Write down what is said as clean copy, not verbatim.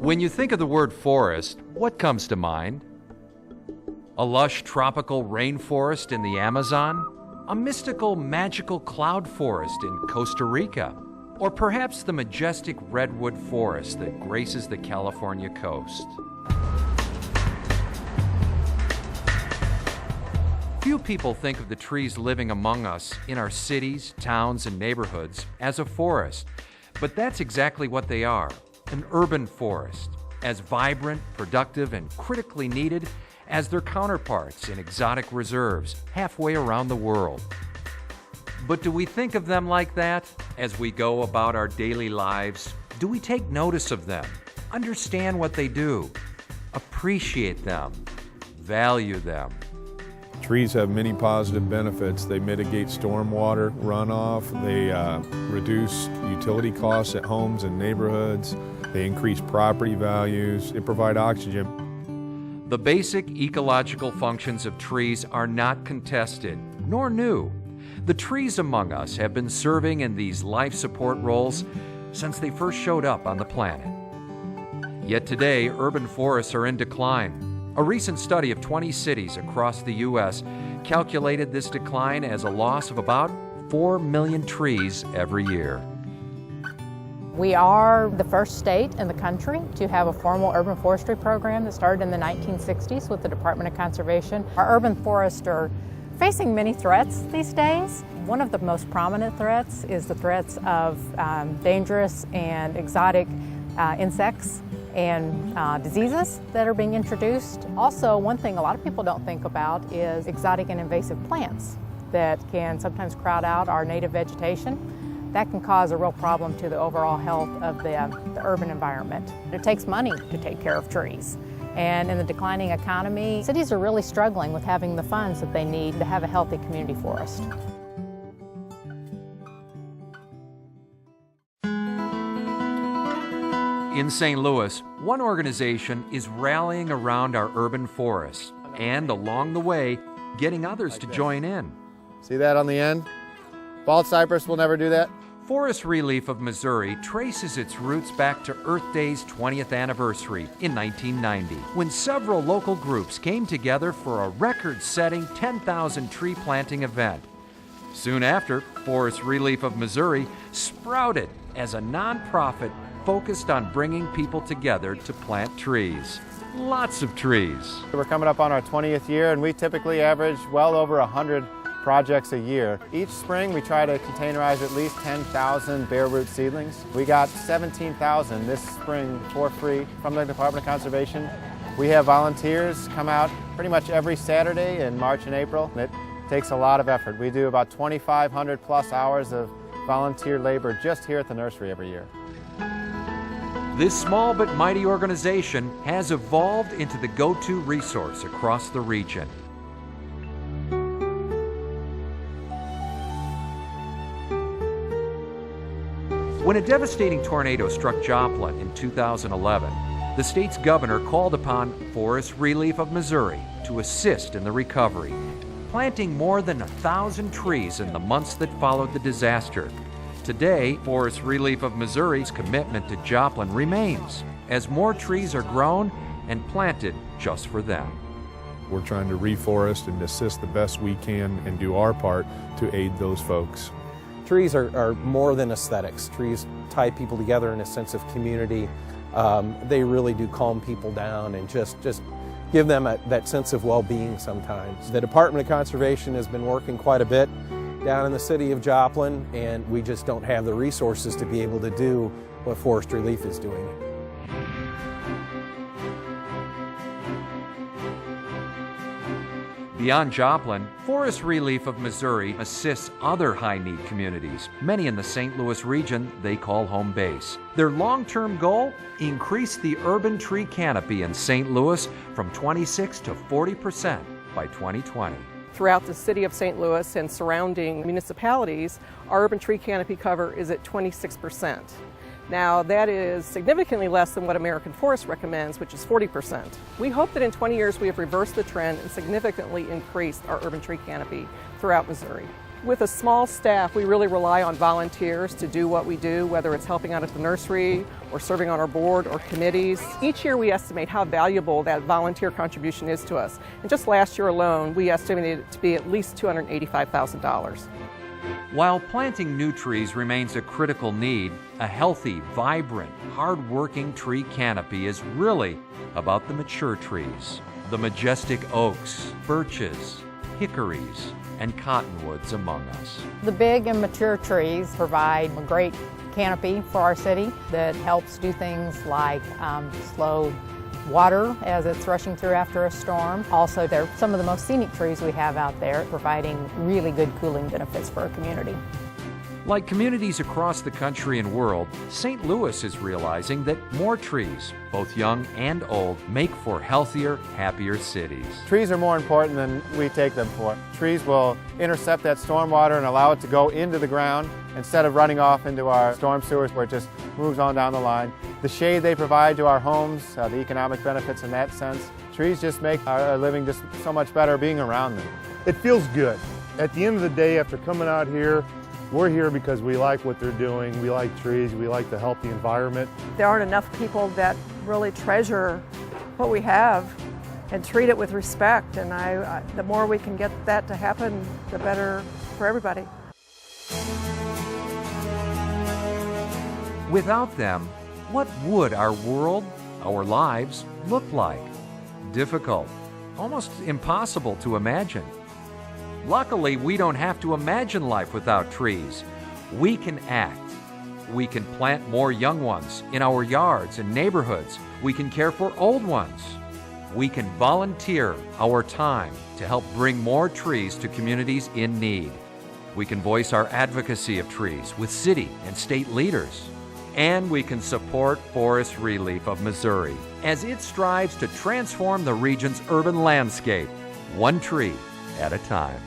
When you think of the word forest, what comes to mind? A lush tropical rainforest in the Amazon? A mystical, magical cloud forest in Costa Rica? Or perhaps the majestic redwood forest that graces the California coast? Few people think of the trees living among us in our cities, towns, and neighborhoods as a forest, but that's exactly what they are. An urban forest, as vibrant, productive, and critically needed as their counterparts in exotic reserves halfway around the world. But do we think of them like that as we go about our daily lives? Do we take notice of them, understand what they do, appreciate them, value them? Trees have many positive benefits. They mitigate stormwater runoff, they reduce utility costs at homes and neighborhoods, they increase property values, they provide oxygen. The basic ecological functions of trees are not contested, nor new. The trees among us have been serving in these life support roles since they first showed up on the planet. Yet today, urban forests are in decline. A recent study of 20 cities across the U.S. calculated this decline as a loss of about 4 million trees every year. We are the first state in the country to have a formal urban forestry program that started in the 1960s with the Department of Conservation. Our urban forests are facing many threats these days. One of the most prominent threats is the threats of dangerous and exotic insects and diseases that are being introduced. Also, one thing a lot of people don't think about is exotic and invasive plants that can sometimes crowd out our native vegetation. That can cause a real problem to the overall health of the urban environment. It takes money to take care of trees. And in the declining economy, cities are really struggling with having the funds that they need to have a healthy community forest. In St. Louis, one organization is rallying around our urban forests and, along the way, getting others to join in. See that on the end? Bald cypress will never do that. Forest Relief of Missouri traces its roots back to Earth Day's 20th anniversary in 1990, when several local groups came together for a record-setting 10,000 tree planting event. Soon after, Forest Relief of Missouri sprouted as a nonprofit focused on bringing people together to plant trees. Lots of trees. We're coming up on our 20th year, and we typically average well over 100 projects a year. Each spring we try to containerize at least 10,000 bare root seedlings. We got 17,000 this spring for free from the Department of Conservation. We have volunteers come out pretty much every Saturday in March and April. It takes a lot of effort. We do about 2,500 plus hours of volunteer labor just here at the nursery every year. This small but mighty organization has evolved into the go-to resource across the region. When a devastating tornado struck Joplin in 2011, the state's governor called upon Forest Relief of Missouri to assist in the recovery, planting more than 1,000 trees in the months that followed the disaster. Today, Forest Relief of Missouri's commitment to Joplin remains as more trees are grown and planted just for them. We're trying to reforest and assist the best we can and do our part to aid those folks. Trees are more than aesthetics. Trees tie people together in a sense of community. They really do calm people down and just give them that sense of well-being sometimes. The Department of Conservation has been working quite a bit down in the city of Joplin, and we just don't have the resources to be able to do what Forest Relief is doing. Beyond Joplin, Forest Relief of Missouri assists other high-need communities, many in the St. Louis region they call home base. Their long-term goal? Increase the urban tree canopy in St. Louis from 26 to 40% by 2020. Throughout the city of St. Louis and surrounding municipalities, our urban tree canopy cover is at 26%. Now, that is significantly less than what American Forest recommends, which is 40%. We hope that in 20 years we have reversed the trend and significantly increased our urban tree canopy throughout Missouri. With a small staff, we really rely on volunteers to do what we do, whether it's helping out at the nursery or serving on our board or committees. Each year we estimate how valuable that volunteer contribution is to us. And just last year alone, we estimated it to be at least $285,000. While planting new trees remains a critical need, a healthy, vibrant, hard-working tree canopy is really about the mature trees. The majestic oaks, birches, hickories, and cottonwoods among us. The big and mature trees provide a great canopy for our city that helps do things like slow water as it's rushing through after a storm. Also, they're some of the most scenic trees we have out there, providing really good cooling benefits for our community. Like communities across the country and world, St. Louis is realizing that more trees, both young and old, make for healthier, happier cities. Trees are more important than we take them for. Trees will intercept that stormwater and allow it to go into the ground instead of running off into our storm sewers where it just moves on down the line. The shade they provide to our homes, the economic benefits in that sense. Trees just make our living just so much better being around them. It feels good. At the end of the day, after coming out here, we're here because we like what they're doing, we like trees, we like to help the environment. There aren't enough people that really treasure what we have and treat it with respect, and the more we can get that to happen, the better for everybody. Without them, what would our world, our lives, look like? Difficult, almost impossible to imagine. Luckily, we don't have to imagine life without trees. We can act. We can plant more young ones in our yards and neighborhoods. We can care for old ones. We can volunteer our time to help bring more trees to communities in need. We can voice our advocacy of trees with city and state leaders. And we can support Forest Relief of Missouri as it strives to transform the region's urban landscape, one tree at a time.